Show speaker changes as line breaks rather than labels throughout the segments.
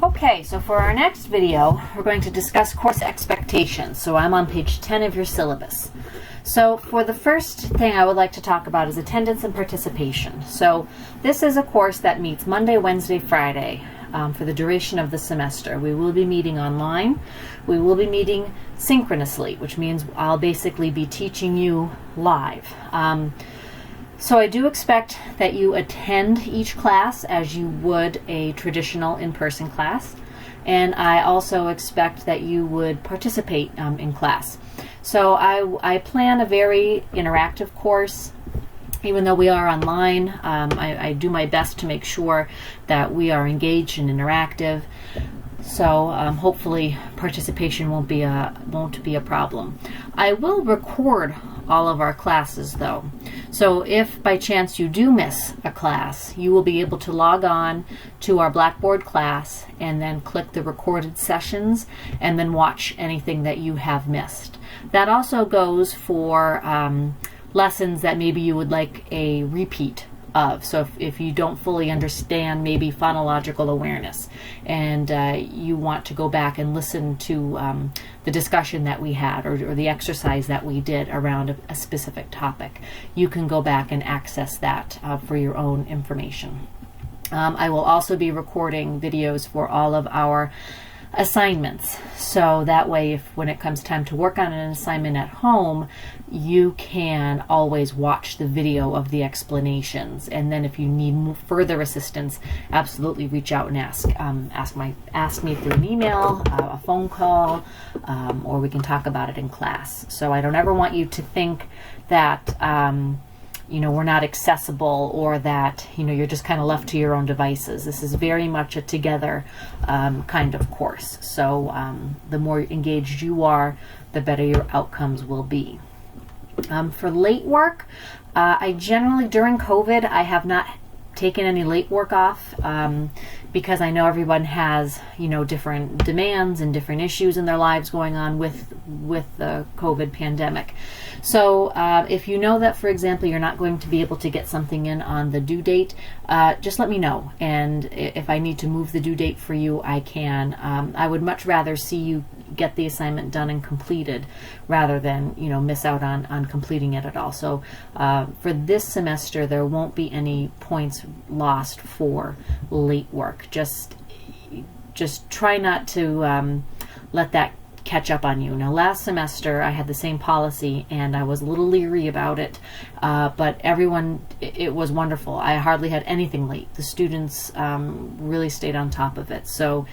Okay, so for our next video, we're going to discuss course expectations. So I'm on page 10 of your syllabus. So for the first thing I would like to talk about is attendance and participation. So this is a course that meets Monday, Wednesday, Friday for the duration of the semester. We will be meeting online. We will be meeting synchronously, which means I'll basically be teaching you live. So I do expect that you attend each class as you would a traditional in-person class, and I also expect that you would participate in class. So I plan a very interactive course. Even though we are online, I do my best to make sure that we are engaged and interactive. So hopefully participation won't be a problem. I will record all of our classes though. So if by chance you do miss a class, you will be able to log on to our Blackboard class and then click the recorded sessions and then watch anything that you have missed. That also goes for lessons that maybe you would like a repeat of. So if you don't fully understand maybe phonological awareness and you want to go back and listen to the discussion that we had or the exercise that we did around a specific topic, you can go back and access that for your own information. I will also be recording videos for all of our assignments, so that way if when it comes time to work on an assignment at home, you can always watch the video of the explanations, and then if you need further assistance, absolutely reach out and ask me through an email, a phone call, or we can talk about it in class. So I don't ever want you to think that we're not accessible or that you're just kind of left to your own devices. This is very much a together kind of course. So the more engaged you are, the better your outcomes will be. For late work, I generally, during COVID, I have not taken any late work off because I know everyone has different demands and different issues in their lives going on with the COVID pandemic. So if you know that, for example, you're not going to be able to get something in on the due date, just let me know, and if I need to move the due date for you, I can. I would much rather see you get the assignment done and completed rather than miss out on completing it at all. So for this semester there won't be any points lost for late work. Just try not to let that catch up on you. Now last semester I had the same policy and I was a little leery about it, but everyone, it was wonderful. I hardly had anything late. The students really stayed on top of it. So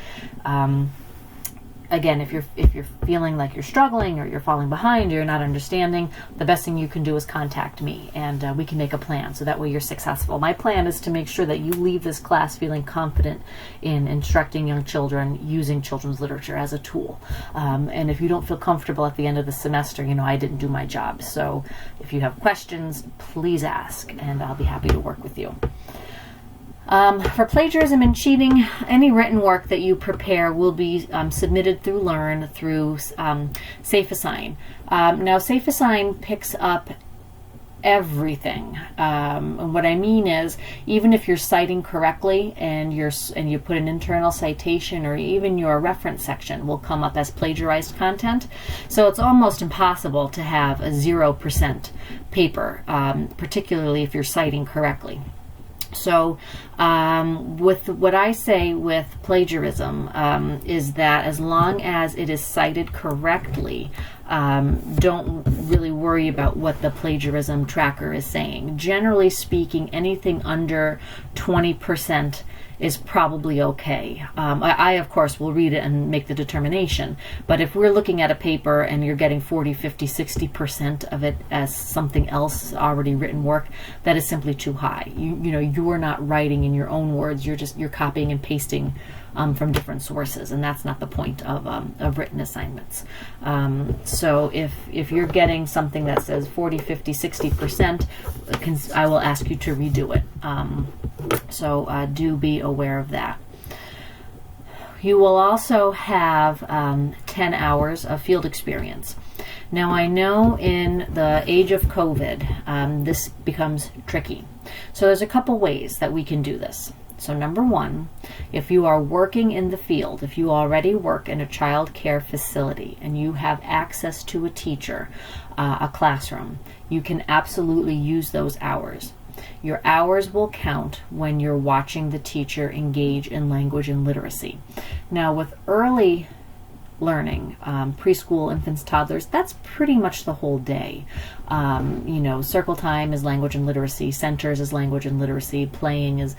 again, if you're feeling like you're struggling or you're falling behind or you're not understanding, the best thing you can do is contact me and we can make a plan so that way you're successful. My plan is to make sure that you leave this class feeling confident in instructing young children using children's literature as a tool. And if you don't feel comfortable at the end of the semester, I didn't do my job. So if you have questions, please ask and I'll be happy to work with you. For plagiarism and cheating, any written work that you prepare will be submitted through Learn through SafeAssign. Now SafeAssign picks up everything. And what I mean is, even if you're citing correctly and you put an internal citation or even your reference section will come up as plagiarized content. So it's almost impossible to have a 0% paper, particularly if you're citing correctly. So with what I say with plagiarism is that as long as it is cited correctly, don't really worry about what the plagiarism tracker is saying. Generally speaking, anything under 20% is probably okay. I of course will read it and make the determination, but if we're looking at a paper and you're getting 40, 50, 60% of it as something else, already written work, that is simply too high. You're not writing in your own words, you're copying and pasting from different sources, and that's not the point of written assignments. So if you're getting something that says 40, 50, 60%, I will ask you to redo it. So do be aware of that. You will also have 10 hours of field experience. Now I know in the age of COVID, this becomes tricky. So there's a couple ways that we can do this. So number one, if you are working in the field, if you already work in a child care facility and you have access to a teacher, a classroom, you can absolutely use those hours. Your hours will count when you're watching the teacher engage in language and literacy. Now with early learning, preschool, infants, toddlers, that's pretty much the whole day. Circle time is language and literacy, centers is language and literacy, playing is,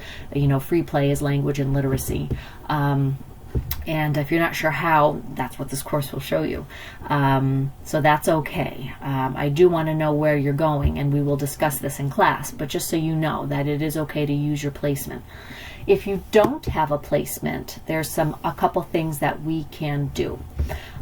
free play is language and literacy. And if you're not sure how, that's what this course will show you. So that's okay. I do want to know where you're going, and we will discuss this in class, but just so you know that it is okay to use your placement. If you don't have a placement, there's a couple things that we can do.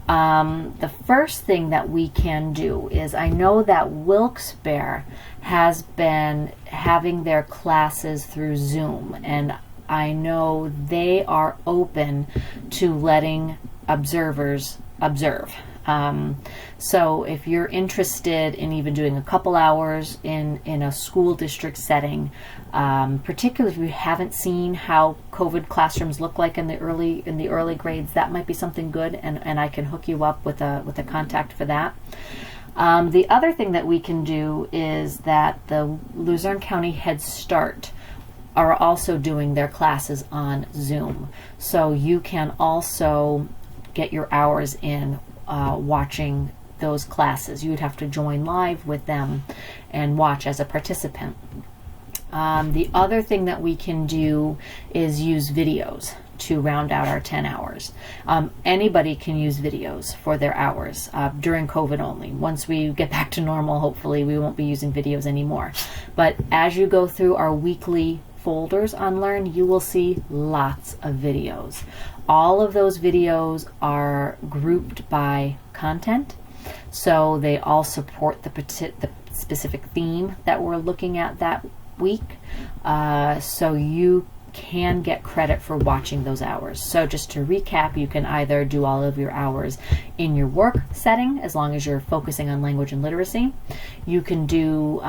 The first thing that we can do is, I know that Wilkes-Barre has been having their classes through Zoom, and I know they are open to letting observers observe. So if you're interested in even doing a couple hours in a school district setting, particularly if you haven't seen how COVID classrooms look like in the early grades, that might be something good, and I can hook you up with a contact for that. The other thing that we can do is that the Luzerne County Head Start are also doing their classes on Zoom. So you can also get your hours in watching those classes. You would have to join live with them and watch as a participant. The other thing that we can do is use videos to round out our 10 hours. Anybody can use videos for their hours during COVID only. Once we get back to normal, hopefully we won't be using videos anymore. But as you go through our weekly folders on Learn, you will see lots of videos. All of those videos are grouped by content, so they all support the specific theme that we're looking at that week. So you can get credit for watching those hours. So just to recap, you can either do all of your hours in your work setting, as long as you're focusing on language and literacy. You can do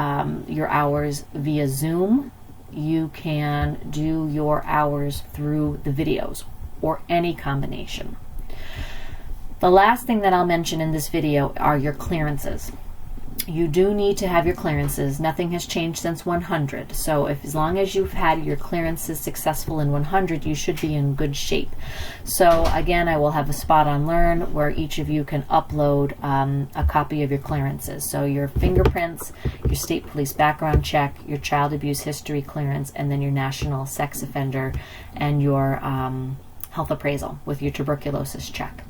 your hours via Zoom. You can do your hours through the videos, or any combination. The last thing that I'll mention in this video are your clearances. You do need to have your clearances. Nothing has changed since 100. So as long as you've had your clearances successful in 100, you should be in good shape. So again, I will have a spot on Learn where each of you can upload a copy of your clearances. So your fingerprints, your state police background check, your child abuse history clearance, and then your national sex offender and your health appraisal with your tuberculosis check.